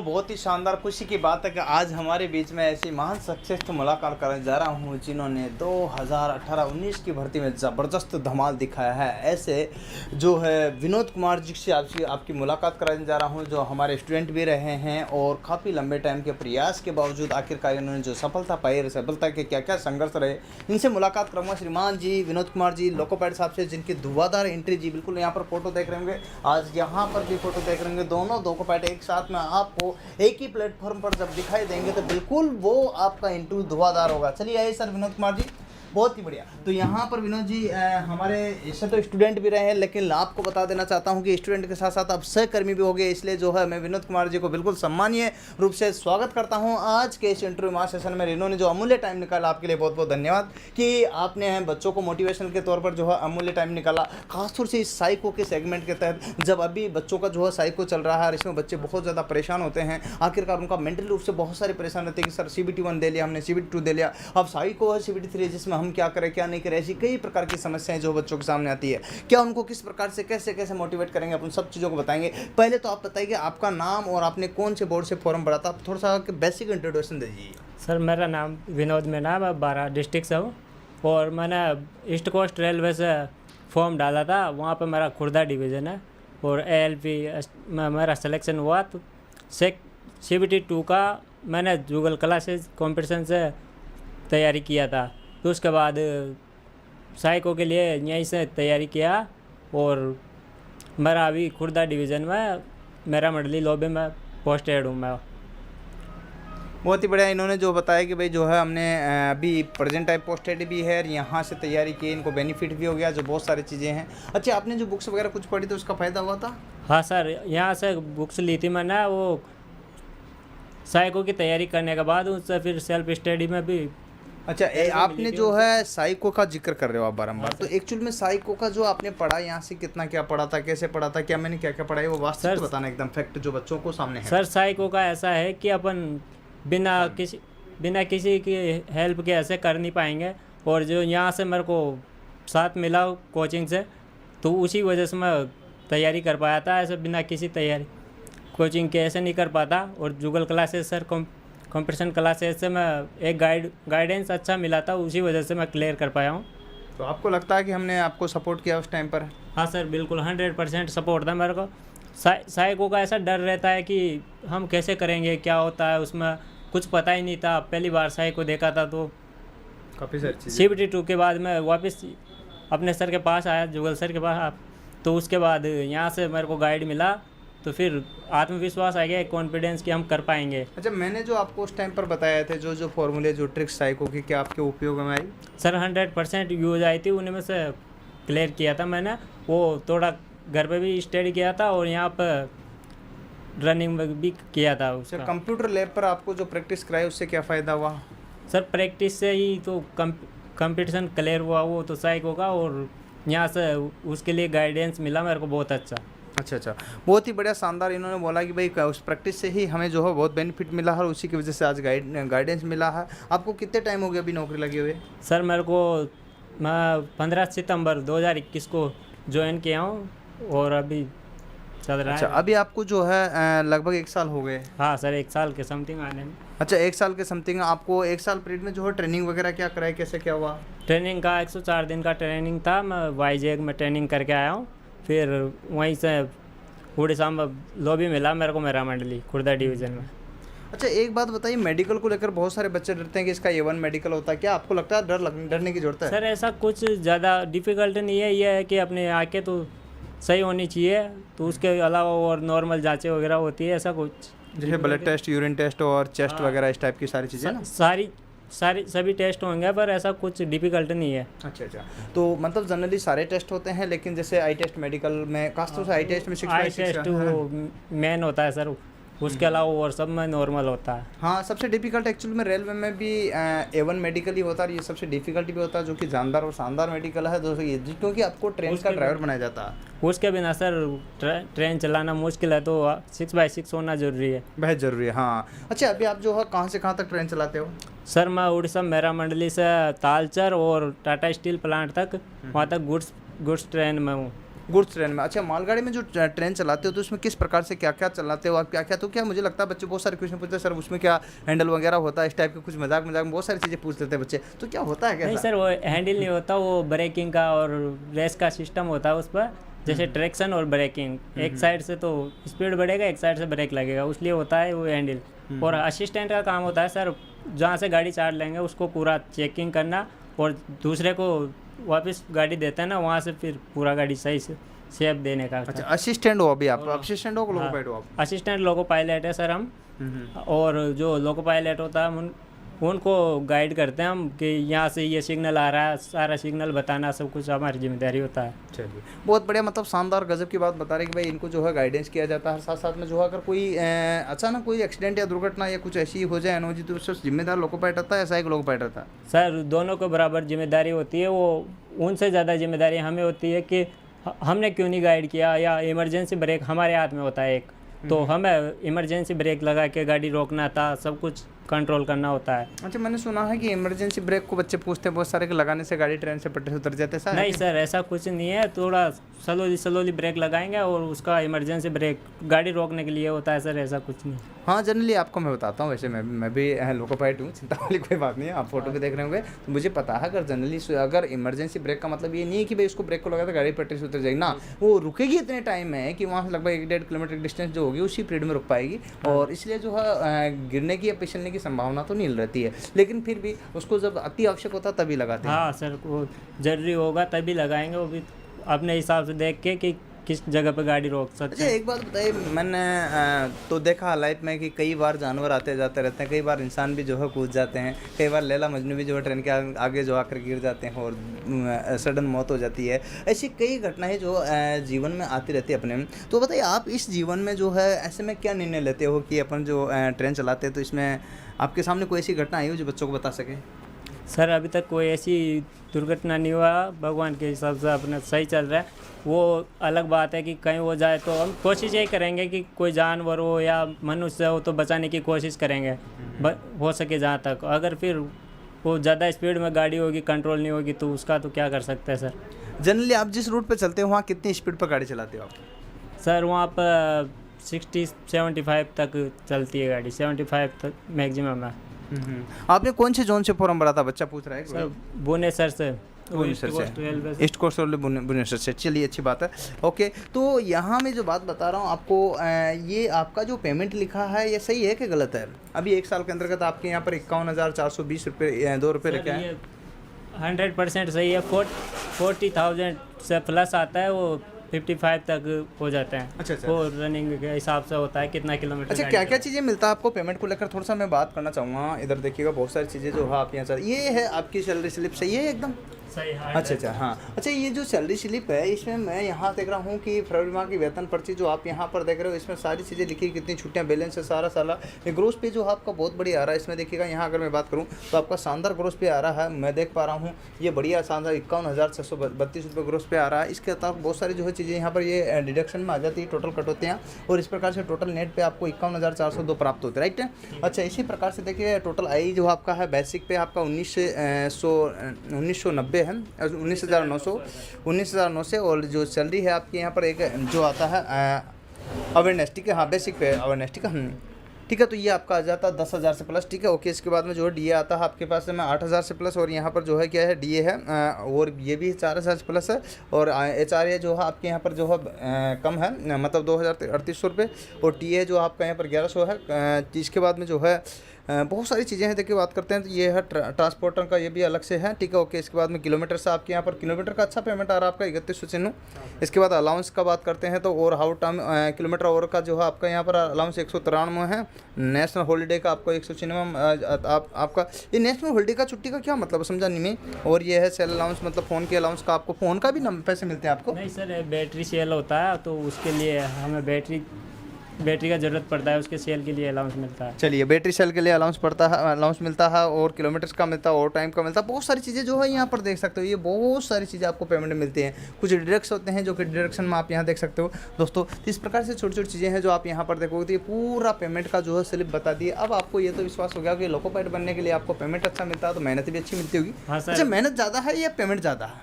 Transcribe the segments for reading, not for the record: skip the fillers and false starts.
बहुत ही शानदार खुशी की बात है कि आज हमारे बीच में ऐसी महान शख्सियत से मुलाकात करने जा रहा हूँ जिन्होंने 2018-19 की भर्ती में ज़बरदस्त धमाल दिखाया है। ऐसे जो है विनोद कुमार जी से आपकी मुलाकात कराने जा रहा हूँ, जो हमारे स्टूडेंट भी रहे हैं और काफ़ी लंबे टाइम के प्रयास के बावजूद आखिरकार इन्होंने जो सफलता पाई, सफलता के क्या क्या संघर्ष रहे, इनसे मुलाकात करूँगा। श्रीमान जी विनोद कुमार जी लोकोपैड साहब से, जिनकी धुआंधार एंट्री जी बिल्कुल यहाँ पर फोटो देख रहे होंगे, आज यहाँ पर भी फोटो देख रहे होंगे। दोनों लोकोपैड एक साथ में आपको एक ही प्लेटफॉर्म पर जब दिखाई देंगे तो बिल्कुल वो आपका इंटरव्यू धुआंधार होगा। चलिए आइए सर विनोद कुमार जी, बहुत ही बढ़िया। तो यहाँ पर विनोद जी हमारे इससे तो स्टूडेंट भी रहे हैं, लेकिन आपको बता देना चाहता हूँ कि स्टूडेंट के साथ साथ अब सहकर्मी भी हो गए, इसलिए जो है मैं विनोद कुमार जी को बिल्कुल सम्मानीय रूप से स्वागत करता हूँ आज के इस इंटरव्यू मास सेशन में। इन्होंने जो अमूल्य टाइम निकाला, आपके लिए बहुत बहुत धन्यवाद कि आपने बच्चों को मोटिवेशन के तौर पर जो है अमूल्य टाइम निकाला, खासतौर से इस साइको के सेगमेंट के तहत, जब अभी बच्चों का जो है साइको चल रहा है और इसमें बच्चे बहुत ज़्यादा परेशान होते हैं। आखिरकार उनका मेंटल रूप से बहुत सारे परेशान रहते हैं कि सर CBT 1 दे लिया हमने, CBT 2 दे लिया, अब साइको है CBT 3 जिसमें हम क्या करें क्या नहीं करें, ऐसी कई प्रकार की समस्याएं जो बच्चों के सामने आती है। क्या उनको किस प्रकार से कैसे कैसे मोटिवेट करेंगे, अपन सब चीज़ों को बताएंगे। पहले तो आप बताइए आपका नाम और आपने कौन से बोर्ड से फॉर्म भरा था, थोड़ा सा बेसिक इंट्रोडक्शन दीजिए। सर मेरा नाम विनोद में नाम है, 12 डिस्ट्रिक्ट से हूँ और मैंने ईस्ट कोस्ट रेलवे से फॉर्म डाला था, वहाँ पे मेरा खुर्दा डिवीज़न है और ALP में मेरा सिलेक्शन हुआ। तो CBT 2 का मैंने गूगल क्लासेस कंपटीशन से तैयारी किया था। तो उसके बाद साइको के लिए यहीं से तैयारी किया और मेरा अभी खुर्दा डिवीज़न में मेरा मंडली लॉबी में पोस्टेड हूँ मैं। बहुत ही बढ़िया। इन्होंने जो बताया कि भाई जो है हमने अभी प्रेजेंट टाइम पोस्टेड भी है, यहाँ से तैयारी की, इनको बेनिफिट भी हो गया, जो बहुत सारी चीज़ें हैं। अच्छा, आपने जो बुक्स वगैरह कुछ पढ़ी तो उसका फ़ायदा हुआ था? हाँ सर, यहाँ से बुक्स ली थी मैंने, वो साइको की तैयारी करने के बाद उससे फिर सेल्फ स्टडी में भी। अच्छा, आपने जो है साइको का जिक्र कर रहे हो आप बारंबार, तो एक्चुअल में साइको का जो आपने पढ़ा, यहाँ से कितना क्या पढ़ा था, कैसे पढ़ा था, क्या मैंने क्या क्या पढ़ा है, वो वास्तव में बताना एकदम फैक्ट जो बच्चों को सामने है। सर साइको का ऐसा है कि अपन बिना किसी की हेल्प के ऐसे कर नहीं पाएंगे, और जो यहाँ से मेरे को साथ मिला कोचिंग से, तो उसी वजह से मैं तैयारी कर पाया था। ऐसे बिना किसी तैयारी कोचिंग के ऐसे नहीं कर पाता। और Google classes sir competition classes से मैं एक गाइडेंस अच्छा मिला था, उसी वजह से मैं क्लियर कर पाया हूँ। तो आपको लगता है कि हमने आपको सपोर्ट किया उस टाइम पर? हाँ सर, बिल्कुल 100% सपोर्ट था मेरे को। साइको का ऐसा डर रहता है कि हम कैसे करेंगे, क्या होता है, उसमें कुछ पता ही नहीं था। पहली बार साइको देखा था तो काफ़ी सारी चीज़ें। CBT 2 के बाद मैं वापस अपने सर के पास आया, जुगल सर के पास। तो उसके बाद यहाँ से मेरे को गाइड मिला, तो फिर आत्मविश्वास आ गया, कॉन्फिडेंस कि हम कर पाएंगे। अच्छा, मैंने जो आपको उस टाइम पर बताया थे जो फॉर्मूले जो ट्रिक्स साइको की, क्या आपके उपयोग में आई? सर 100% यूज आई थी, उन्हीं में से क्लियर किया था मैंने। वो थोड़ा घर पे भी स्टडी किया था और यहाँ पर रनिंग भी किया था उसका। कंप्यूटर लैब पर आपको जो प्रैक्टिस कराई उससे क्या फ़ायदा हुआ? सर प्रैक्टिस से ही तो कंपटीशन क्लियर हुआ वो तो साइको का, और यहाँ से उसके लिए गाइडेंस मिला मेरे को बहुत अच्छा। अच्छा, बहुत ही बढ़िया, शानदार। इन्होंने बोला कि भाई उस प्रैक्टिस से ही हमें जो है बहुत बेनिफिट मिला है और उसी की वजह से आज गाइडेंस मिला है। आपको कितने टाइम हो गया अभी नौकरी लगे हुए? सर मेरे को मैं 15 सितंबर 2021 को ज्वाइन किया हूँ और अभी चल रहा है। अच्छा, अभी आपको जो है लगभग 1 साल हो गए? हाँ सर, 1 साल के समथिंग आने में। अच्छा, 1 साल के समथिंग। आपको 1 साल पीरियड में जो है ट्रेनिंग वगैरह क्या कराई, कैसे क्या हुआ? ट्रेनिंग का 104 दिन का ट्रेनिंग था। मैं वाईजैग में ट्रेनिंग करके आया हूँ, फिर वहीं से उड़ीसा में लॉबी मिला मेरे को, मेरा मंडली खुर्दा डिवीज़न में। अच्छा, एक बात बताइए, मेडिकल को लेकर बहुत सारे बच्चे डरते हैं कि इसका A1 मेडिकल होता है, क्या आपको लगता है डरने की जरूरत है? सर ऐसा कुछ ज़्यादा डिफ़िकल्ट नहीं है, ये है कि अपने आँखें तो सही होनी चाहिए, तो उसके अलावा और नॉर्मल जाँचें वगैरह होती है, ऐसा कुछ जैसे ब्लड टेस्ट, यूरिन टेस्ट और चेस्ट वगैरह, इस टाइप की सारी चीज़ें ना? सभी टेस्ट होंगे, पर ऐसा कुछ डिफ़िकल्ट नहीं है। अच्छा, तो मतलब जनरली सारे टेस्ट होते हैं, लेकिन जैसे आई टेस्ट मेडिकल में खासतौर से आई टेस्ट में 6/6 आई टेस्ट वो मेन होता है सर, उसके अलावा और सब में नॉर्मल होता है। हाँ, सबसे डिफिकल्ट एक्चुअली में रेलवे में भी A1 मेडिकल ही होता है, ये सबसे डिफिकल्ट भी होता है, जो कि जानदार और शानदार मेडिकल है दोस्तों ये, क्योंकि आपको ट्रेन का ड्राइवर बनाया जाता है। उसके बिना सर ट्रेन चलाना मुश्किल है, तो 6/6 होना ज़रूरी है, बहुत ज़रूरी है। हाँ, अच्छा, अभी आप जो है कहाँ से कहाँ तक ट्रेन चलाते हो? सर मैं उड़ीसा मेरा मंडली से तालचर और टाटा स्टील प्लांट तक, वहाँ तक गुड्स ट्रेन में हूँ। गुड्स ट्रेन में। अच्छा, मालगाड़ी में जो ट्रेन चलाते हो तो उसमें किस प्रकार से क्या क्या चलाते हो आप, क्या क्या, तो क्या मुझे लगता है बच्चे बहुत सारे क्वेश्चन पूछते हैं, सर उसमें क्या हैंडल वगैरह होता है, इस टाइप के कुछ मजाक मजाक में बहुत सारी चीज़ें पूछ लेते हैं बच्चे, तो क्या होता है नहीं कैसा? सर, वो हैंडल नहीं होता, वो ब्रेकिंग का और रेस का सिस्टम होता है उस पर। जैसे ट्रैक्शन और ब्रेकिंग, एक साइड से तो स्पीड बढ़ेगा, एक साइड से ब्रेक लगेगा, उसलिए होता है वो हैंडल। और असिस्टेंट का काम होता है सर, जहाँ से गाड़ी चार्ज लेंगे उसको पूरा चेकिंग करना, और दूसरे को वापस गाड़ी देते हैं ना, वहाँ से फिर पूरा गाड़ी सही से शेप देने का। अच्छा, असिस्टेंट हो अभी आप, असिस्टेंट हो लोको पायलट हो आप? असिस्टेंट लोको पायलट है सर हम। और जो लोको पायलट होता है उनको गाइड करते हैं हम कि यहाँ से ये सिग्नल आ रहा है, सारा सिग्नल बताना सब कुछ हमारी जिम्मेदारी होता है। चलिए, बहुत बढ़िया, मतलब शानदार गजब की बात बता रहे हैं कि भाई इनको जो है गाइडेंस किया जाता है। साथ साथ में जो है अगर कोई अचानक कोई एक्सीडेंट या दुर्घटना या कुछ ऐसी हो जाए अनोजी, तो उससे जिम्मेदार लोको पायलट रहता है, ऐसा एक लोको पायलट रहता है? सर दोनों को बराबर जिम्मेदारी होती है, वो उनसे ज़्यादा जिम्मेदारी हमें होती है कि हमने क्यों नहीं गाइड किया, या इमरजेंसी ब्रेक हमारे हाथ में होता है एक, तो हमें इमरजेंसी ब्रेक लगा के गाड़ी रोकना था, सब कुछ कंट्रोल करना होता है। अच्छा, मैंने सुना है कि इमरजेंसी ब्रेक को बच्चे पूछते हैं बहुत सारे, कि लगाने से गाड़ी ट्रेन से पटरी से उतर जाते हैं, ऐसा है नहीं क्या? सर, ऐसा कुछ नहीं है, थोड़ा स्लोली ब्रेक लगाएंगे और उसका इमरजेंसी ब्रेक गाड़ी रोकने के लिए होता है सर, ऐसा कुछ नहीं। हाँ, जनरली आपको मैं बताता हूँ, वैसे मैं भी लोको पायलट हूँ, चिंता वाली कोई बात नहीं है, आप फोटो भी देख रहे होंगे तो मुझे पता है। अगर जनरली अगर इमरजेंसी ब्रेक का मतलब ये नहीं है कि भाई उसको ब्रेक को लगा तो गाड़ी पटरी से उतर जाएगी ना, वो रुकेगी इतने टाइम में कि वहाँ से लगभग 1-1.5 किलोमीटर की डिस्टेंस जो होगी उसी पीरियड में रुक पाएगी, और इसलिए जो है गिरने की या फिसलने की संभावना तो नहीं रहती है, लेकिन फिर भी उसको जब अति आवश्यक होता है तभी लगाते हैं। हाँ सर, वो जरूरी होगा तभी लगाएंगे, वो भी अपने हिसाब से देख के कि किस जगह पे गाड़ी रोक सकते अच्छा, हैं। एक बात बताइए, मैंने तो देखा लाइफ में कि कई बार जानवर आते जाते रहते हैं, कई बार इंसान भी जो है कूद जाते हैं, कई बार लैला मजनू भी जो है ट्रेन के आगे जो आकर गिर जाते हैं और सडन मौत हो जाती है। ऐसी कई घटनाएं जो जीवन में आती रहती है अपने में। तो बताइए, आप इस जीवन में जो है ऐसे में क्या निर्णय लेते हो कि अपन जो ट्रेन चलाते हैं तो इसमें आपके सामने कोई ऐसी घटना आई हो जो बच्चों को बता सके? सर अभी तक कोई ऐसी दुर्घटना नहीं हुआ, भगवान के हिसाब से अपना सही चल रहा है। वो अलग बात है कि कहीं हो जाए तो हम कोशिश यही करेंगे कि कोई जानवर हो या मनुष्य हो तो बचाने की कोशिश करेंगे हो सके जहाँ तक। अगर फिर वो ज़्यादा स्पीड में गाड़ी होगी, कंट्रोल नहीं होगी, तो उसका तो क्या कर सकते हैं सर। जनरली आप जिस रूट पे चलते हो वहाँ कितनी स्पीड पर गाड़ी चलाते हो आप? सर वहाँ पर 60-75 तक चलती है गाड़ी, 75 तक मैक्सिमम है। आपने कौन से जोन से फॉर्म भरा था, बच्चा पूछ रहा है? सर भुवनेश्वर से, भुवनेश्वर से, ईस्ट कोस्ट रेलवे भुवनेश्वर से। चलिए, अच्छी बात है। ओके, तो यहाँ मैं जो बात बता रहा हूँ आपको, ये आपका जो पेमेंट लिखा है ये सही है कि गलत है? अभी 1 साल के अंतर्गत आपके यहाँ पर 51,420 रुपये 2 रुपये रखे हैं। 100% सही है। 40,000 से प्लस आता है, वो 55 तक हो जाते हैं। अच्छा। वो रनिंग के हिसाब से होता है कितना किलोमीटर। अच्छा, क्या क्या चीज़ें मिलता है आपको पेमेंट को लेकर, थोड़ा सा मैं बात करना चाहूँगा। इधर देखिएगा, बहुत सारी चीज़ें जो है आप यहाँ ये है आपकी सैलरी स्लिप, सही है एकदम? सही है। अच्छा, हाँ। अच्छा, ये जो सैलरी स्लिप है इसमें मैं यहाँ देख रहा हूँ कि फरवरी माह की वेतन पर्ची जो आप यहाँ पर देख रहे हो, इसमें सारी चीज़ें लिखी, कितनी छुट्टियाँ, बैलेंस है सारा। ये ग्रोस पे जो आपका बहुत बढ़िया आ रहा है। इसमें देखिएगा, यहाँ अगर मैं बात करूँ तो आपका शानदार ग्रोस पे आ रहा है, मैं देख पा रहा हूँ ये बढ़िया शानदार 51,632 रुपये ग्रोस पे आ रहा है। इसके अलावा बहुत सारी जो है चीज़ें यहाँ पर ये डिडक्शन में आ जाती है, टोटल कट होते हैं, और इस प्रकार से टोटल नेट पे आपको 51,402 प्राप्त होते हैं, राइट? अच्छा, इसी प्रकार से देखिए टोटल आई जो आपका है बेसिक पे आपका 1990 है, 19,900 और जो सैलरी है आपकी यहाँ पर एक जो आता है अवेयरनेस, ठीक है, हाँ बेसिक पे अवेयरनेस, ठीक है, ठीक है। तो ये आपका आ जाता है 10,000 से प्लस, ठीक है, ओके। इसके बाद में जो है डीए आता है आपके पास में 8,000 से प्लस, और यहाँ पर जो है क्या है डीए है, और ये भी 4,000 से प्लस है, और एचआरए जो है आपके यहाँ पर जो है कम है, मतलब 2,3800 रुपये, और टीए जो आपका यहाँ पर 1,100 है। इसके बाद में जो है बहुत सारी चीज़ें हैं, देखिए बात करते हैं तो ये है ट्रांसपोर्टर का, ये भी अलग से है, ठीक है, ओके। इसके बाद में किलोमीटर से आपके यहाँ पर किलोमीटर का अच्छा पेमेंट आ रहा है आपका 3196। इसके बाद अलाउंस का बात करते हैं तो और हाउ टर्म किलोमीटर और का जो है आपका यहाँ पर अलाउंस 193 है। नेशनल हॉलीडे का आपको 196 आपका। ये नेशनल हॉलीडे का छुट्टी का क्या मतलब समझा नहीं मैं। और ये है सेल अलाउंस, मतलब फ़ोन के अलाउंस का, आपको फ़ोन का भी पैसे मिलते हैं आपको? नहीं सर, बैटरी सेल होता है तो उसके लिए हमें बैटरी का ज़रूरत पड़ता है, उसके सेल के लिए अलाउंस मिलता है। चलिए, बैटरी सेल के लिए अलाउंस मिलता है, और किलोमीटर्स का मिलता है, और टाइम का मिलता है, बहुत सारी चीज़ें जो है यहाँ पर देख सकते हो। ये बहुत सारी चीज़ें आपको पेमेंट मिलती हैं। कुछ डिडक्शन होते हैं जो कि डिडक्शन में आप यहाँ देख सकते हो दोस्तों। तो इस प्रकार से छोटी छोटी चीज़ें हैं जो आप यहाँ पर देखोगे। तो ये पूरा पेमेंट का जो है स्लिप बता दिए। अब आपको ये तो विश्वास हो गया कि लोको पायलट बनने के लिए आपको पेमेंट अच्छा मिलता है, तो मेहनत भी अच्छी मिलती होगी। हाँ सर। अच्छा, मेहनत ज़्यादा है या पेमेंट ज़्यादा है?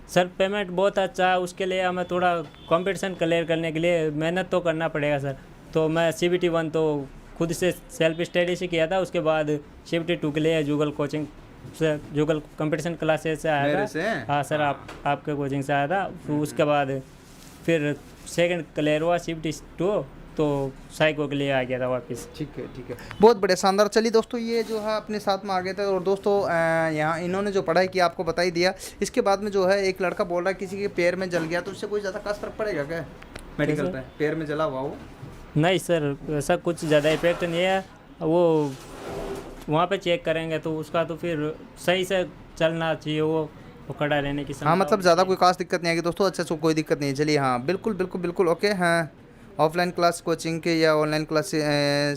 सर पेमेंट बहुत अच्छा है, उसके लिए हमें थोड़ा कंपटीशन क्लियर करने के लिए मेहनत तो करना पड़ेगा सर। तो मैं CBT 1 तो खुद से सेल्फ स्टडी से किया था, उसके बाद CBT 2 के लिए जूगल कोचिंग से, जूगल कंपटीशन क्लासेस से आया मेरे था। से? हाँ सर, आपके कोचिंग से आया था। फिर उसके बाद फिर सेकंड क्लियर हुआ CBT 2, तो साइको के लिए आ गया था वापस। ठीक है, ठीक है, बहुत बढ़िया, शानदार। चलिए दोस्तों, ये जो है अपने साथ में आ गए थे। और दोस्तों यहाँ इन्होंने जो पढ़ाई की आपको बता ही दिया। इसके बाद में जो है एक लड़का बोल रहा है किसी के पैर में जल गया, तो उससे कोई ज़्यादा खास फर्क पड़ेगा क्या मेडिकल पे? पैर में जला हुआ वो? नहीं सर, ऐसा कुछ ज़्यादा इफेक्ट नहीं है। वो वहाँ पे चेक करेंगे तो उसका तो फिर सही से चलना चाहिए, वो खड़ा रहने की हाँ, मतलब ज़्यादा कोई खास दिक्कत नहीं आएगी दोस्तों। अच्छा, तो कोई दिक्कत नहीं है। चलिए, हाँ बिल्कुल बिल्कुल बिल्कुल ओके। हाँ, ऑफलाइन क्लास कोचिंग के या ऑनलाइन क्लास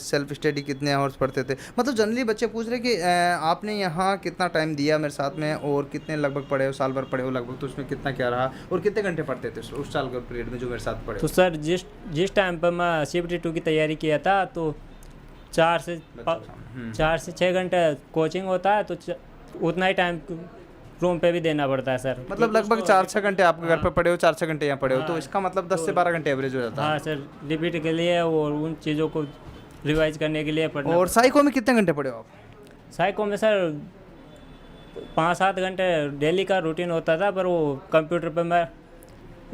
सेल्फ स्टडी कितने आवर्स पढ़ते थे? मतलब जनरली बच्चे पूछ रहे कि आपने यहाँ कितना टाइम दिया मेरे साथ में, और कितने लगभग पढ़े हो, साल भर पढ़े हो लगभग, तो उसमें कितना क्या रहा, और कितने घंटे पढ़ते थे उस साल के पीरियड में जो मेरे साथ पढ़े? तो सर जिस टाइम पर मैं CBT 2 की तैयारी किया था, तो 4 से 6 घंटे कोचिंग होता है, तो उतना ही टाइम रूम पे भी देना पड़ता है सर। मतलब लगभग 4-6 घंटे आपके घर पे पढ़े हो, 4-6 घंटे यहाँ पढ़े हो, तो इसका मतलब 10 से 12 घंटे एवरेज हो जाता है। हाँ सर, रिपीट के लिए और उन चीज़ों को रिवाइज करने के लिए पढ़ना। और साइको में कितने घंटे पढ़े हो आप? साइको में सर 5-7 घंटे डेली का रूटीन होता था, पर वो कंप्यूटर पे मैं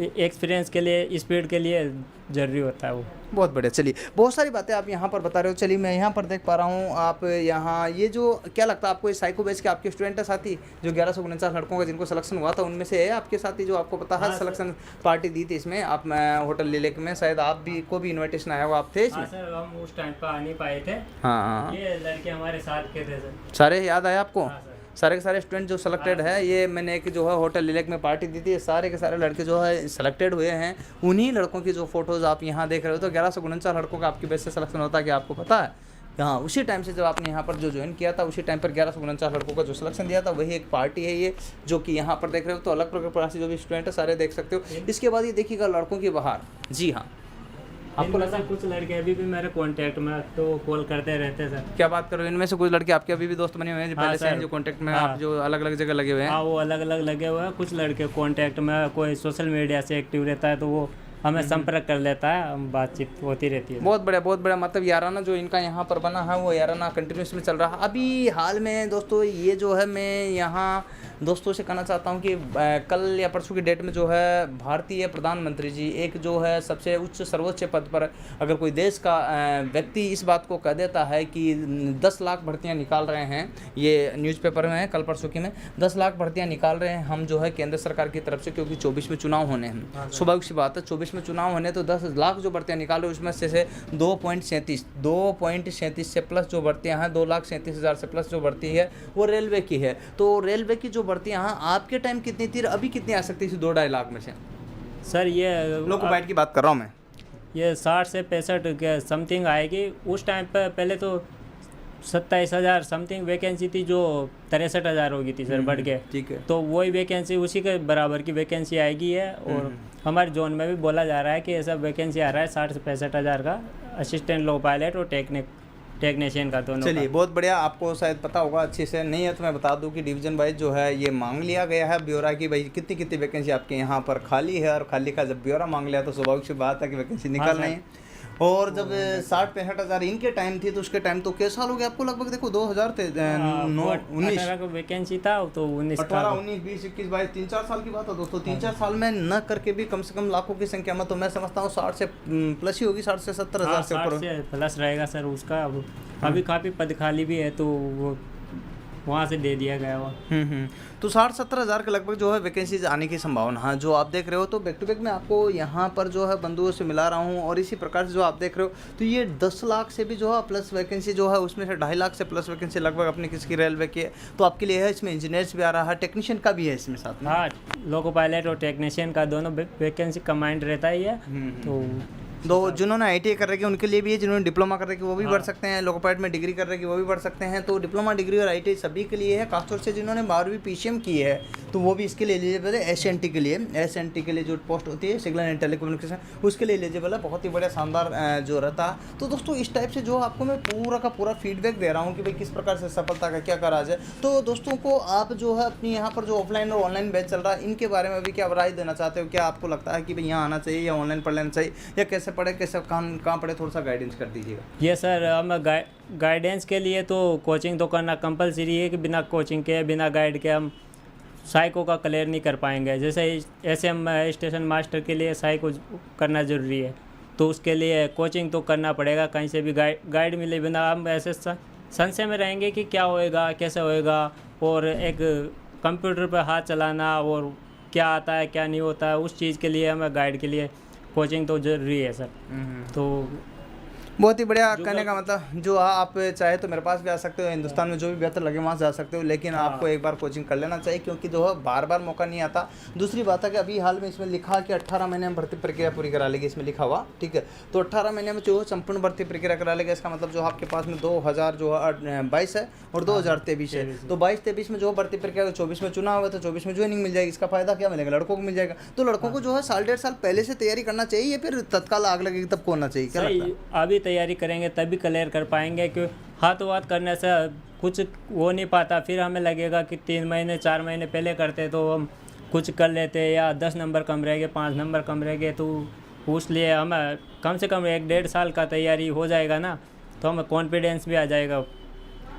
एक्सपीरियंस के लिए, स्पीड के लिए ज़रूरी होता है वो। बहुत बढ़िया। चलिए, बहुत सारी बातें आप यहाँ पर बता रहे हो। चलिए, मैं यहाँ पर देख पा रहा हूँ आप यहाँ, ये जो क्या लगता है आपको, ये साइको बैच के आपके स्टूडेंट है साथी, जो 1149 लड़कों का जिनको सिलेक्शन हुआ था, उनमें से है आपके साथी जो आपको पता है सिलेक्शन पार्टी दी थी इसमें? आप होटल लिलेक में शायद आप भी को भी इन्विटेशन आया हुआ, आप थे इसमें? सर, हम उस टाइम पर आ नहीं पाए थे। हाँ, ये लड़के हमारे साथ के थे सर। सारे याद आए आपको? हाँ सर। सारे के सारे स्टूडेंट जो सिलेक्टेड है, ये मैंने एक जो है होटल लिलेक में पार्टी दी थी, सारे के सारे लड़के जो है सिलेक्टेड हुए हैं। उन्हीं लड़कों की जो फोटोज़ आप यहाँ देख रहे हो, तो 1149 लड़कों का आपकी बेस से सिलेक्शन होता है, कि आपको पता है? हाँ, उसी टाइम से जब आपने यहाँ पर जो ज्वाइन किया था, उसी टाइम पर 1149 लड़कों का जो सिलेक्शन दिया था, वही एक पार्टी है ये, जो कि यहाँ पर देख रहे हो। तो अलग प्रकार से जो भी स्टूडेंट है सारे देख सकते हो। इसके बाद ये देखिएगा लड़कों की बहार। जी हाँ, आपको लगा कुछ लड़के अभी भी मेरे कांटेक्ट में, तो कॉल करते रहते सर। क्या बात करो, इनमें से कुछ लड़के आपके अभी भी दोस्त बने हुए हैं जो पहले से हैं, जो कांटेक्ट में हाँ। आप जो अलग अलग जगह लगे हुए हैं? हाँ, वो अलग अलग लगे हुए हैं। कुछ लड़के कांटेक्ट में, कोई सोशल मीडिया से एक्टिव रहता है, तो वो हमें संपर्क कर लेता है, हम बातचीत होती रहती है। बहुत बढ़िया, बहुत बढ़िया। मतलब याराना जो इनका यहाँ पर बना है, वो याराना कंटिन्यूस में चल रहा है। अभी हाल में दोस्तों ये जो है, मैं यहाँ दोस्तों से कहना चाहता हूँ कि कल या परसों की डेट में जो है भारतीय प्रधानमंत्री जी, एक जो है सबसे उच्च सर्वोच्च पद पर अगर कोई देश का व्यक्ति इस बात को कह देता है कि 10 लाख भर्तियाँ निकाल रहे हैं, ये न्यूज़पेपर में है कल परसों की में, 10 लाख भर्तियाँ निकाल रहे हैं हम जो है केंद्र सरकार की तरफ से, क्योंकि 24 में चुनाव होने हैं। स्वाभाविक सी बात है, 24 में चुनाव होने, तो 10 लाख जो भर्तियाँ निकाल रहे हैं उसमें से 2.37 से प्लस जो भर्तियाँ हैं, 2,37,000 से प्लस जो भर्ती है वो रेलवे की है। तो रेलवे की जो भर्तियाँ हैं आपके टाइम कितनी थी, अभी कितनी आ सकती थी 2-2.5 लाख में से? सर ये लोको बाइट की बात कर रहा हूँ मैं। ये 60 से 65 के समथिंग आएगी। उस टाइम पे पहले तो 27,000 समथिंग वैकेंसी थी, जो 63,000 होगी थी सर बढ़ के। ठीक है। तो वही वैकेंसी, उसी के बराबर की वैकेंसी आएगी है। और हमारे जोन में भी बोला जा रहा है कि ऐसा वैकेंसी आ रहा है 60 से 65,000 का, असिस्टेंट लो पायलट और टेक्नीशियन का दोनों। चलिए, बहुत बढ़िया। आपको शायद पता होगा, अच्छे से नहीं है तो मैं बता दूं कि डिवीजन वाइज जो है ये मांग लिया गया है ब्यौरा की, भाई कितनी कितनी वैकेंसी आपके यहाँ पर खाली है, और खाली का जब ब्यौरा मांग लिया तो स्वाभाविक सी बात है कि वैकेंसी निकल रही है। और जब 60-65,000 इनके टाइम थी, तो उसके टाइम तो कैसे साल हो गया आपको? लगभग देखो 2019 का वैकेंसी था, तो 19 18, 19, 20, 21, 22, 3-4 साल की बात है दोस्तों। 3-4 साल में न करके भी कम से कम लाखों की संख्या में, तो मैं समझता हूँ 60 से प्लस ही होगी, 60 से 70,000 से ऊपर प्लस रहेगा सर उसका। अभी काफ़ी पद खाली भी है, तो वो वहाँ से दे दिया गया हुआ। तो 60-70,000 के लगभग जो है वैकेंसीज आने की संभावना है जो आप देख रहे हो। तो बैक टू बैक मैं आपको यहाँ पर जो है बंधुओं से मिला रहा हूँ, और इसी प्रकार से जो आप देख रहे हो, तो ये 10 लाख से भी जो है प्लस वैकेंसी जो है, उसमें से 2.5 लाख से प्लस वैकेंसी लगभग अपनी किसी रेलवे की है। तो आपके लिए है, इसमें इंजीनियर्स भी आ रहा है, टेक्नीशियन का भी है इसमें साथ में। हाँ, लोको पायलट और टेक्नीशियन का दोनों वैकेंसी कमांड रहता ही है। तो दो जिन्होंने ITI कर रखी है उनके लिए भी है, जिन्होंने डिप्लोमा कर रखी है वो भी हाँ। बढ़ सकते हैं, लोकोपाइट में डिग्री कर रखी है वो भी बढ़ सकते हैं। तो डिप्लोमा डिग्री और ITI सभी के लिए है, खासतौर से जिन्होंने 12वीं PCM की है तो वो भी इसके लिए एलिजिबल है। SNT के लिए, SNT के लिए जो पोस्ट होती है सिग्नल एंड टेलीकम्युनिकेशन, उसके लिए एलिजिबल है। बहुत ही बढ़िया शानदार जो रहता है। तो दोस्तों इस टाइप से जो आपको मैं पूरा का पूरा फीडबैक दे रहा हूँ कि भाई किस प्रकार से सफलता का क्या राज है। तो दोस्तों को आप जो है अपनी यहाँ पर जो ऑफलाइन और ऑनलाइन बैच चल रहा है इनके बारे में भी क्या राय देना चाहते हो? क्या आपको लगता है कि भाई यहाँ आना चाहिए या ऑनलाइन पढ़ लेना चाहिए, या कैसे पढ़े, कैसे कहाँ पढ़े, थोड़ा सा गाइडेंस कर दीजिएगा। ये सर हम गाइडेंस के लिए तो कोचिंग तो करना कंपलसरी है कि बिना कोचिंग के बिना गाइड के हम साइको का क्लियर नहीं कर पाएंगे। जैसे SM स्टेशन मास्टर के लिए साइको करना ज़रूरी है, तो उसके लिए कोचिंग तो करना पड़ेगा। कहीं से भी गाइड मिले बिना हम ऐसे संशय में रहेंगे कि क्या होएगा कैसे होएगा। और एक कंप्यूटर पर हाथ चलाना और क्या आता है क्या नहीं होता है, उस चीज़ के लिए हमें गाइड के लिए कोचिंग तो ज़रूरी है सर। तो बहुत ही बढ़िया। कहने का मतलब जो आप चाहे तो मेरे पास भी आ सकते हो, हिंदुस्तान में जो भी बेहतर लगे वहाँ से जा सकते हो, लेकिन आपको एक बार कोचिंग कर लेना चाहिए क्योंकि जो है बार बार मौका नहीं आता। दूसरी बात है कि अभी हाल में इसमें लिखा कि 18 महीने में भर्ती प्रक्रिया पूरी करा लेगी, इसमें लिखा हुआ, ठीक है। तो 18 महीने में जो है संपूर्ण भर्ती प्रक्रिया करा लेगा। इसका मतलब जो आपके पास में 2022 है और 2023 है। तो 22-23 में जो भर्ती प्रक्रिया 24 में चुना हुआ तो 24 में ज्वाइनिंग मिल जाएगी। इसका फायदा क्या मिलेगा? लड़कों को मिल जाएगा। तो लड़कों को जो है 1.5 साल पहले से तैयारी करना चाहिए, फिर तत्काल आग लगेगी तब को होना चाहिए? क्या लगता है? अभी तैयारी करेंगे तभी क्लियर कर पाएंगे, कि हाथों हाथ करने से कुछ हो नहीं पाता। फिर हमें लगेगा कि 3 महीने 4 महीने पहले करते तो हम कुछ कर लेते, या 10 नंबर कम रह गए, 5 नंबर कम रह गए। तो उसलिए हमें कम से कम 1-1.5 साल का तैयारी हो जाएगा ना, तो हमें कॉन्फिडेंस भी आ जाएगा।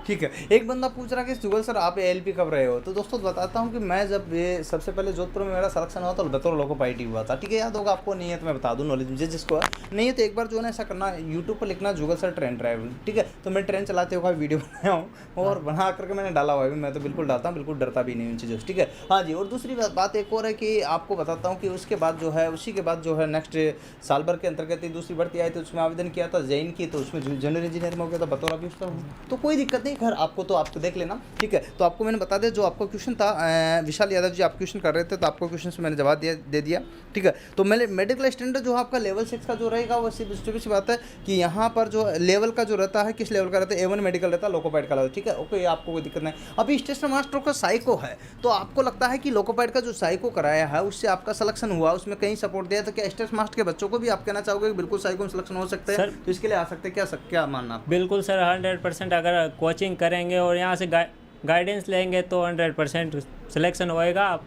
ठीक है। एक बंदा पूछ रहा है कि जुगल सर आप ALP कब रहे हो? तो दोस्तों बताता हूँ कि मैं जब ये सबसे पहले जोधपुर में मेरा सिलेक्शन हुआ तो बतौर लोकोपाइट हुआ था, ठीक है। याद होगा आपको, नहीं है तो मैं बता दूँ, नॉलेज मुझे जिसको है नहीं है तो एक बार जो है ना ऐसा करना, यूट्यूब पर लिखना जुगल सर ट्रेन ड्राइव, ठीक है। तो मैं ट्रेन चलाते हुए वीडियो बनाया हूँ और बना करके मैंने डाला हुआ है। मैं तो बिल्कुल डालता हूँ, बिल्कुल डरता भी नहीं उन चीज़ों से, ठीक है। हाँ जी। और दूसरी बात एक और है कि आपको बताता हूँ कि उसके बाद जो है उसी के बाद जो है नेक्स्ट साल भर के अंतर्गत दूसरी भर्ती आई तो उसमें आवेदन किया था जैन की, तो उसमें जनरल इंजीनियर में हो गया था बतौर अभी उसका। तो कोई दिक्कत नहीं, घर आपको तो आपको देख लेना, ठीक है। तो आपको मैंने बता दिया जो आपका क्वेश्चन था, विशाल यादव जी आप क्वेश्चन कर रहे थे तो आपको क्वेश्चन से मैंने जवाब दे दिया, ठीक है। तो मैंने मेडिकल स्टैंडर्ड जो आपका लेवल 6 का जो रहेगा वो सिर्फ सी बात है कि यहाँ पर जो लेवल का जो रहता है, किस लेवल का रहता है, A1 मेडिकल रहता है, लोकोपाइट का, ठीक है। ओके, आपको कोई दिक्कत नहीं। अभी स्टेशन मास्टर का साइको है, तो आपको लगता है कि लोकोपाइट का जो साइको कराया है उससे आपका सिलेक्शन हुआ, उसमें कहीं सपोर्ट दिया, तो क्या स्टेशन मास्टर के बच्चों को भी आप कहना चाहोगे कि बिल्कुल साइको में सिलेक्शन हो सकता है? तो इसके लिए आ सकते हैं, क्या मानना आप? बिल्कुल सर, 100% अगर कोचिंग करेंगे और यहाँ से गाइडेंस लेंगे तो 100% सिलेक्शन होएगा।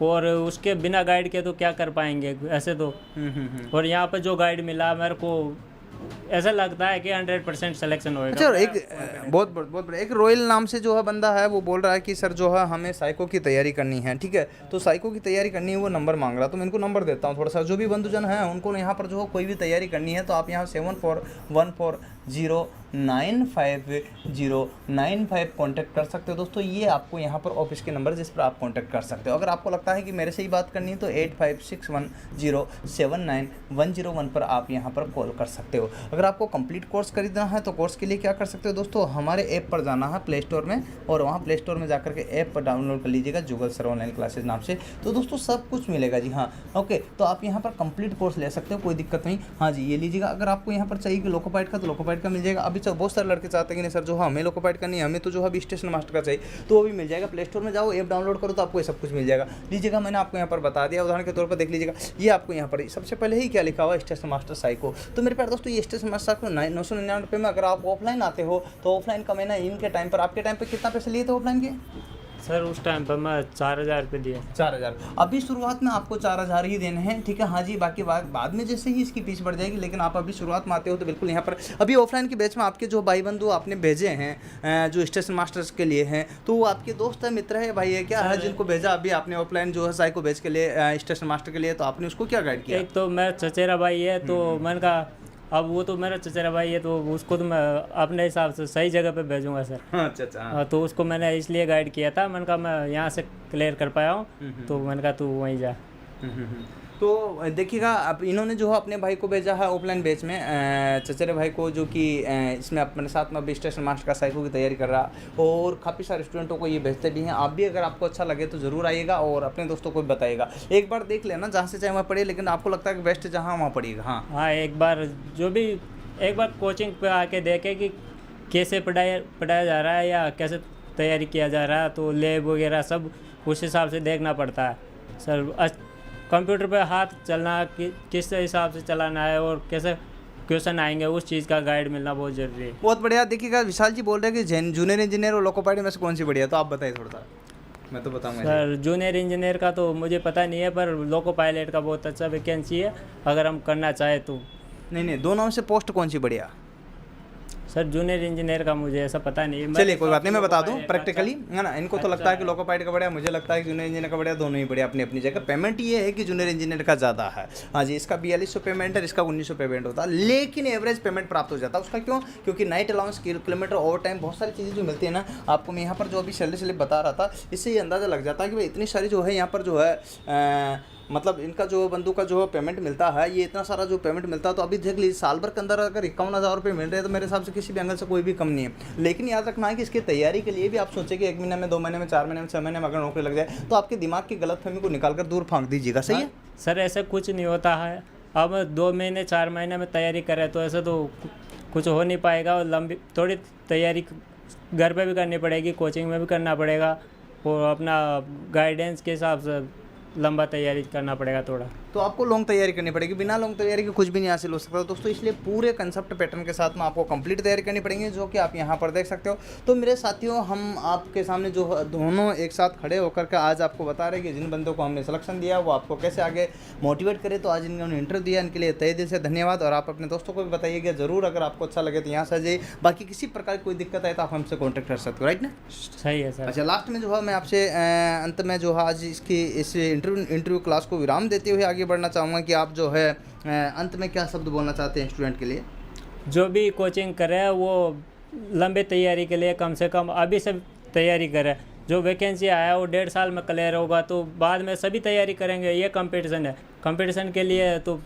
और उसके बिना गाइड के तो क्या कर पाएंगे ऐसे तो। और यहाँ पर जो गाइड मिला मेरे को ऐसा लगता है कि 100% सिलेक्शन होएगा। अच्छा, एक बहुत बड़ा एक रॉयल नाम से जो है बंदा है, वो बोल रहा है कि सर जो है हमें साइको की तैयारी करनी है, ठीक है। तो साइको की तैयारी करनी है, वो नंबर मांग रहा, तो मैं इनको नंबर देता हूँ थोड़ा सा। जो भी बंधुजन है उनको यहाँ पर जो कोई भी तैयारी करनी है तो आप यहाँ 7414095095 कॉन्टैक्ट कर सकते हो दोस्तों। ये आपको यहाँ पर ऑफिस के नंबर जिस पर आप कॉन्टैक्ट कर सकते हो। अगर आपको लगता है कि मेरे से ही बात करनी है तो 8561079101 पर आप यहाँ पर कॉल कर सकते हो। अगर आपको कंप्लीट कोर्स खरीदना है तो कोर्स के लिए क्या कर सकते हो दोस्तों, हमारे ऐप पर जाना है प्ले स्टोर में, और वहाँ प्ले स्टोर में जाकर के ऐप पर डाउनलोड कर लीजिएगा जुगल सर ऑनलाइन क्लासेज नाम से। तो दोस्तों सब कुछ मिलेगा जी, हाँ ओके। तो आप यहाँ पर कंप्लीट कोर्स ले सकते हो, कोई दिक्कत नहीं। हाँ जी, ये लीजिएगा। अगर आपको यहाँ पर चाहिए कि लोकोपाइट का तो लोकोपाइट का मिल जाएगा। अभी तो बहुत सारे लड़के चाहते हैं कि नहीं सर जो हमें लोकोपाइट का नहीं, हमें तो जो है अभी स्टेशन मास्टर का चाहिए, तो वो भी मिल जाएगा। प्ले स्टोर में जाओ, ऐप डाउनलोड करो तो आपको ये सब कुछ मिल जाएगा। लीजिएगा, मैंने आपको यहाँ पर बता दिया, उदाहरण के तौर पर देख लीजिएगा। ये आपको यहाँ पर सबसे पहले ही क्या लिखा हुआ है, स्टेशन मास्टर साइको। तो मेरे प्यारे दोस्तों, ये स्टेशन मास्टर को 999 में अगर आप ऑफलाइन आते हो तो ऑफलाइन का मैंने इनके टाइम पर, आपके टाइम पर कितना पैसे लिए थे ऑफलाइन के? सर उस टाइम पर मैं 4000 रुपये दिए। 4000। अभी शुरुआत में आपको 4000 ही देने हैं, ठीक है। हाँ जी, बाकी बाद में जैसे ही इसकी फीस बढ़ जाएगी, लेकिन आप अभी शुरुआत में आते हो तो बिल्कुल यहाँ पर अभी ऑफलाइन के बैच में आपके जो भाई बंधु आपने भेजे हैं जो स्टेशन मास्टर्स के लिए हैं, तो वो आपके दोस्त है, मित्र है, भाई है, क्या है जिनको भेजा अभी आपने ऑफलाइन जो है साइको बैच के लिए, स्टेशन मास्टर के लिए, तो आपने उसको क्या गाइड किया? एक तो मेरा चचेरा भाई है, तो मैंने कहा अब वो तो मेरा चचेरा भाई है तो उसको तो मैं अपने हिसाब से सही जगह पे भेजूंगा सर। अच्छा। तो उसको मैंने इसलिए गाइड किया था, मैंने कहा मैं यहाँ से क्लियर कर पाया हूँ, तो मैंने कहा तू वहीं जा। तो देखिएगा, अब इन्होंने जो है अपने भाई को भेजा है ऑफलाइन बैच में, चचेरे भाई को, जो कि इसमें अपने साथ में अभी स्टेशन मास्टर का साइको की तैयारी कर रहा, और काफ़ी सारे स्टूडेंटों को ये भेजते भी हैं। आप भी अगर आपको अच्छा लगे तो ज़रूर आइएगा और अपने दोस्तों को भी बताइएगा। एक बार देख लेना जहाँ से चाहे वहाँ पढ़िए, लेकिन आपको लगता है कि बेस्ट जहाँ वहाँ पढ़िएगा। हाँ हाँ, एक बार कोचिंग पे आके देखे कि कैसे पढ़ाया जा रहा है या कैसे तैयारी किया जा रहा है, तो लैब वगैरह सब उस हिसाब से देखना पड़ता है सर। कंप्यूटर पे हाथ चलना किस हिसाब से चलाना है और कैसे क्वेश्चन आएंगे, उस चीज़ का गाइड मिलना बहुत ज़रूरी है। बहुत बढ़िया। देखिएगा, विशाल जी बोल रहे हैं कि जूनियर इंजीनियर और लोको पायलट में से कौन सी बढ़िया, तो आप बताइए थोड़ा सा, मैं तो बताऊँगा। सर जूनियर इंजीनियर का तो मुझे पता नहीं है, पर लोको पायलट का बहुत अच्छा वैकेंसी है अगर हम करना चाहें तो। नहीं, दोनों में से पोस्ट कौन सी बढ़िया? सर जूनियर इंजीनियर का मुझे ऐसा पता नहीं है। चलिए कोई बात नहीं, मैं बता दूं प्रैक्टिकली, है ना। इनको तो लगता है कि लोको पायलट का बढ़िया, मुझे लगता है कि जूनियर इंजीनियर का बढ़िया। दोनों ही बढ़िया अपनी अपनी जगह। पेमेंट ये है कि जूनियर इंजीनियर का ज़्यादा है। हाँ जी, इसका 4200 पेमेंट है, इसका 1900 पेमेंट होता है, लेकिन एवरेज पेमेंट प्राप्त हो जाता है उसका। क्यों? क्योंकि night allowance, kilometre, over time, बहुत सारी चीज़ें जो मिलती है ना आपको। मैं यहाँ पर जो अभी सैलरी स्लिप बता रहा था, इससे ये अंदाज़ा लग जाता है कि भाई इतनी सारी जो है यहाँ पर जो है मतलब इनका जो बंदू का जो पेमेंट मिलता है, ये इतना सारा जो पेमेंट मिलता है। तो अभी देख लीजिए, साल भर के अंदर अगर 51,000 रुपये मिल रहे हैं तो मेरे हिसाब से किसी भी एंगल से कोई भी कम नहीं है। लेकिन याद रखना है कि इसकी तैयारी के लिए भी आप सोचें कि 1 महीने में, 2 महीने में, 4 महीने में, 6 महीने में अगर नौकरी लग जाए तो आपके दिमाग की गलतफहमी को निकाल कर दूर फेंक दीजिएगा। सही है सर, ऐसा कुछ नहीं होता है। अब 2 महीने 4 महीने में तैयारी करें तो ऐसा तो कुछ हो नहीं पाएगा, और लंबी थोड़ी तैयारी घर पे भी करनी पड़ेगी, कोचिंग में भी करना पड़ेगा, और अपना गाइडेंस के हिसाब से लंबा तैयारी करना पड़ेगा थोड़ा। तो आपको लॉन्ग तैयारी करनी पड़ेगी। बिना लॉन्ग तैयारी के कुछ भी नहीं हासिल हो सकता दोस्तों। इसलिए पूरे कंसेप्ट पैटर्न के साथ में आपको कंप्लीट तैयारी करनी पड़ेगी, जो कि आप यहाँ पर देख सकते हो। तो मेरे साथियों, हम आपके सामने जो दोनों एक साथ खड़े होकर के आज आपको बता रहे हैं कि जिन बंदों को हमने सिलेक्शन दिया वो आपको कैसे आगे मोटिवेट करे। तो आज इन्होंने इंटरव्यू दिया, इनके लिए तहे दिल से धन्यवाद। और आप अपने दोस्तों को भी बताइएगा ज़रूर, अगर आपको अच्छा लगे तो यहाँ से आ जाइए। बाकी किसी प्रकार की कोई दिक्कत आए तो आप हमसे कॉन्टैक्ट कर सकते हो, राइट ना? सही है सर। अच्छा, लास्ट में जो है मैं आपसे अंत में जो है आज इसकी इस इंटरव्यू क्लास को विराम देते हुए आगे बढ़ना चाहूँगा कि आप जो है अंत में क्या शब्द बोलना चाहते हैं स्टूडेंट के लिए? जो भी कोचिंग करे वो लंबे तैयारी के लिए कम से कम अभी से तैयारी करे। जो वैकेंसी आया वो 1.5 साल में क्लियर होगा, तो बाद में सभी तैयारी करेंगे। ये कंपटीशन है, कंपटीशन के लिए तो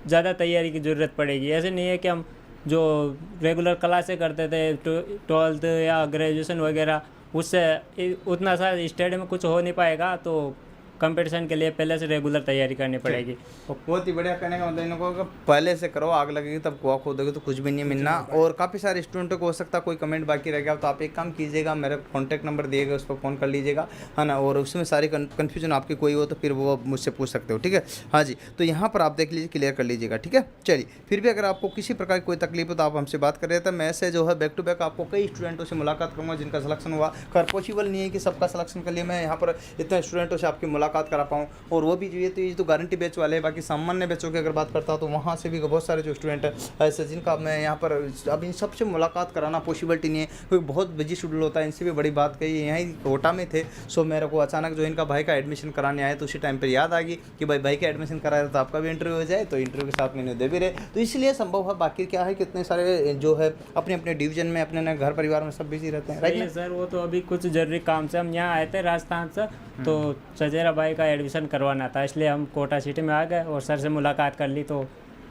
ज़्यादा तैयारी की ज़रूरत पड़ेगी। ऐसे नहीं है कि हम जो रेगुलर क्लासें करते थे 12th या ग्रेजुएशन वगैरह, उससे उतना सा स्टडी में कुछ हो नहीं पाएगा। तो कंपटीशन के लिए पहले से रेगुलर तैयारी करनी पड़ेगी। बहुत ही बढ़िया। कहने का मतलब इनको कि पहले से करो, आग लगेगी तब कुआं खोदोगे तो कुछ भी नहीं मिलना। और काफ़ी सारे स्टूडेंटों को हो सकता है कोई कमेंट बाकी रह गया, तो आप एक काम कीजिएगा, मेरा कॉन्टैक्ट नंबर दिएगा, उस पर फ़ोन कर लीजिएगा, है ना। और उसमें सारी कन्फ्यूजन आपकी कोई हो तो फिर वो मुझसे पूछ सकते हो, ठीक है। हाँ जी, तो यहाँ पर आप देख लीजिए, क्लियर कर लीजिएगा, ठीक है। चलिए, फिर भी अगर आपको किसी प्रकार की कोई तकलीफ हो तो आप हमसे बात कर रहे थे। मैं ऐसे जो है बैक टू बैक आपको कई स्टूडेंटों से मुलाकात करूँगा जिनका सिलेक्शन हुआ। खैर पॉसिबल नहीं है कि सबका सिलेक्शन कर लिए मैं यहाँ पर इतने स्टूडेंटों से आपकी मुलाकात करा पाऊँ, और वो भी जो ये तो गारंटी बैच वाले हैं। बाकी सामान्य बैचों की अगर बात करता हूँ तो वहाँ से भी बहुत सारे जो स्टूडेंट हैं ऐसे जिनका मैं यहाँ पर अब इन सबसे मुलाकात कराना पॉसिबिलिटी नहीं है, क्योंकि बहुत बिजी शेड्यूल होता है। इनसे भी बड़ी बात कही, यहीं कोटा में थे, सो मेरे को अचानक जो इनका भाई का एडमिशन कराने आए तो उसी टाइम पर याद आ गई कि भाई का एडमिशन कराया तो आपका भी इंटरव्यू हो जाए। तो इंटरव्यू के साथ मैंने दे भी रहे, तो इसलिए संभव है। बाकी क्या है, कितने सारे जो है अपने अपने डिवीजन में, अपने घर परिवार में सब बिजी रहते हैं, राइट सर। वो तो अभी कुछ जरूरी काम से हम यहाँ आए थे राजस्थान से, तो चचेरा भाई का एडमिशन करवाना था, इसलिए हम कोटा सिटी में आ गए और सर से मुलाकात कर ली। तो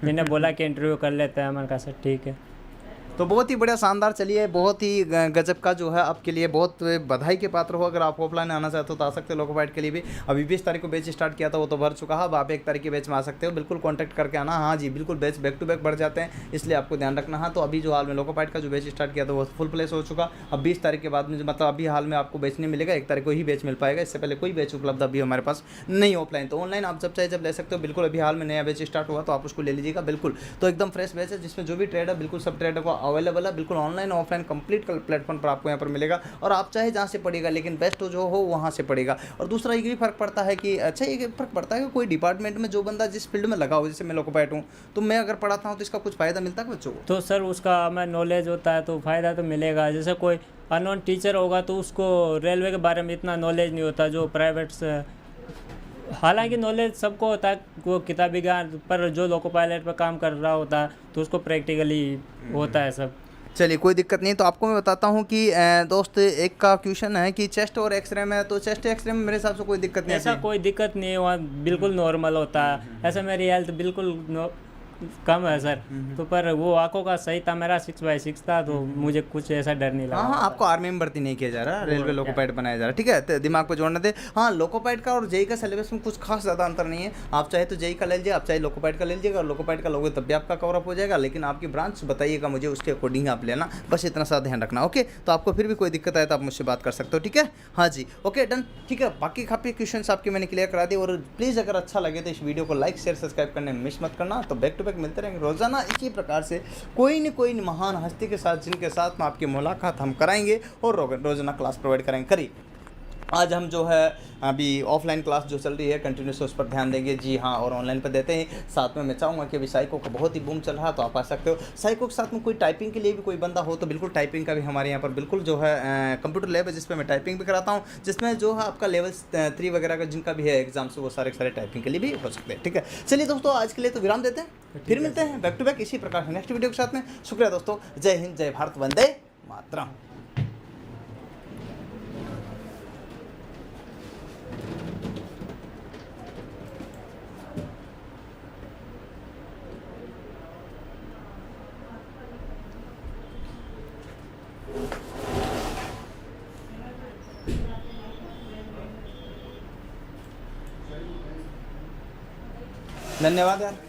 मैंने बोला कि इंटरव्यू कर लेते हैं। मैंने कहा सर ठीक है। तो बहुत ही बढ़िया, शानदार। चलिए, बहुत ही गजब का जो है आपके लिए बहुत बधाई के पात्र हो। अगर आप ऑफलाइन आना चाहते हो तो आ सकते हो। लोको पायलट के लिए भी अभी 20 तारीख को बैच स्टार्ट किया था, वो तो भर चुका है। अब आप 1 तारीख के बैच में आ सकते हो, बिल्कुल कॉन्टैक्ट करके आना। हाँ जी, बिल्कुल बैच बैक टू बैक बढ़ जाते हैं, इसलिए आपको ध्यान रखना है। तो अभी जो हाल में लोको पायलट का जो बैच स्टार्ट किया था वो फुल प्लेस हो चुका। अब 20 तारीख के बाद में मतलब अभी हाल में आपको बैच नहीं मिलेगा, 1 तारीख को ही बैच मिल पाएगा। इससे पहले कोई बैच उपलब्ध अभी हमारे पास नहीं ऑफलाइन। तो ऑनलाइन आप जब चाहे जब ले सकते हो, बिल्कुल। अभी हाल में नया बैच स्टार्ट हुआ तो आप उसको ले लीजिएगा, बिल्कुल। तो एकदम फ्रेश बैच है जिसमें जो भी ट्रेड है बिल्कुल सब ट्रेड को अवेलेबल है, बिल्कुल ऑनलाइन ऑफलाइन कंप्लीट प्लेटफॉर्म पर आपको यहाँ पर मिलेगा। और आप चाहे जहाँ से पढ़ेगा, लेकिन बेस्ट जो हो वहाँ से पढ़ेगा। और दूसरा ये भी फर्क पड़ता है कि अच्छा, ये फर्क पड़ता है कि कोई डिपार्टमेंट में जो बंदा जिस फील्ड में लगा हो, जैसे मैं लोको पायलट हूँ तो मैं अगर पढ़ाता हूँ तो इसका कुछ फ़ायदा मिलता है बच्चों को? तो सर उसका हमें नॉलेज होता है तो फ़ायदा तो मिलेगा। जैसे कोई अननोन टीचर होगा तो उसको रेलवे के बारे में इतना नॉलेज नहीं होता जो प्राइवेट से, हालांकि नॉलेज सबको होता है वो किताबी ज्ञान, पर जो लोको पायलट पर काम कर रहा होता है तो उसको प्रैक्टिकली होता है सब। चलिए कोई दिक्कत नहीं। तो आपको मैं बताता हूँ कि दोस्त एक का क्वेश्चन है कि चेस्ट और एक्सरे में, तो चेस्ट एक्सरे में मेरे हिसाब से कोई दिक्कत नहीं ऐसा आती है। कोई दिक्कत नहीं है, वहाँ बिल्कुल नॉर्मल होता है। ऐसा मेरी हेल्थ बिल्कुल कम है सर। तो पर वो आंखों का सही था, मेरा 6/6 था, तो मुझे कुछ ऐसा डर नहीं लगा। हाँ हाँ, आपको आर्मी में भर्ती नहीं किया जा रहा, रेलवे लोको पायलट बनाया जा रहा है, ठीक है। तो दिमाग पे जोड़ने दे। हाँ, लोको पायलट का और जेई का सिलेबस में कुछ खास ज़्यादा अंतर नहीं है। आप चाहे तो जेई का ले लीजिए, आप चाहे लोको पायलट का ले लीजिएगा, और लोको पायलट का लोगे तब भी आपका कवर अप हो जाएगा, लेकिन आपकी ब्रांच बताइएगा मुझे, उसके अकॉर्डिंग आप लेना, बस इतना सा ध्यान रखना। ओके, तो आपको फिर भी कोई दिक्कत आए तो आप मुझसे बात कर सकते हो, ठीक है। हाँ जी, ओके डन, ठीक है। बाकी काफ़ी क्वेश्चन आपके मैंने क्लियर करा दिए, और प्लीज़ अगर अच्छा लगे तो इस वीडियो को लाइक शेयर सब्सक्राइब करने में मिस मत करना। तो बैक टू बैक मिलते रहेंगे रोजाना इसी प्रकार से कोई न कोई महान हस्ती के साथ, जिनके साथ में आपकी मुलाकात हम कराएंगे और रोजाना क्लास प्रोवाइड करेंगे। करिए, आज हम जो है अभी ऑफलाइन क्लास जो चल रही है कंटिन्यूस उस पर ध्यान देंगे, जी हाँ, और ऑनलाइन पर देते हैं। साथ में मैं चाहूँगा कि अभी साइको का बहुत ही बूम चल रहा है, तो आप आ सकते हो। साइको के साथ में कोई टाइपिंग के लिए भी कोई बंदा हो तो बिल्कुल टाइपिंग का भी हमारे यहाँ पर बिल्कुल जो है कंप्यूटर लैब है, जिसमें मैं टाइपिंग भी कराता हूँ, जिसमें जो है आपका लेवल 3 वगैरह का जिनका भी है एग्जाम से, वो सारे टाइपिंग के लिए भी हो सकते हैं, ठीक है। चलिए दोस्तों, आज के लिए तो विराम देते हैं, फिर मिलते हैं बैक टू बैक इसी प्रकार से नेक्स्ट वीडियो के साथ में। शुक्रिया दोस्तों, जय हिंद, जय भारत, वंदे मातरम। धन्यवाद यार।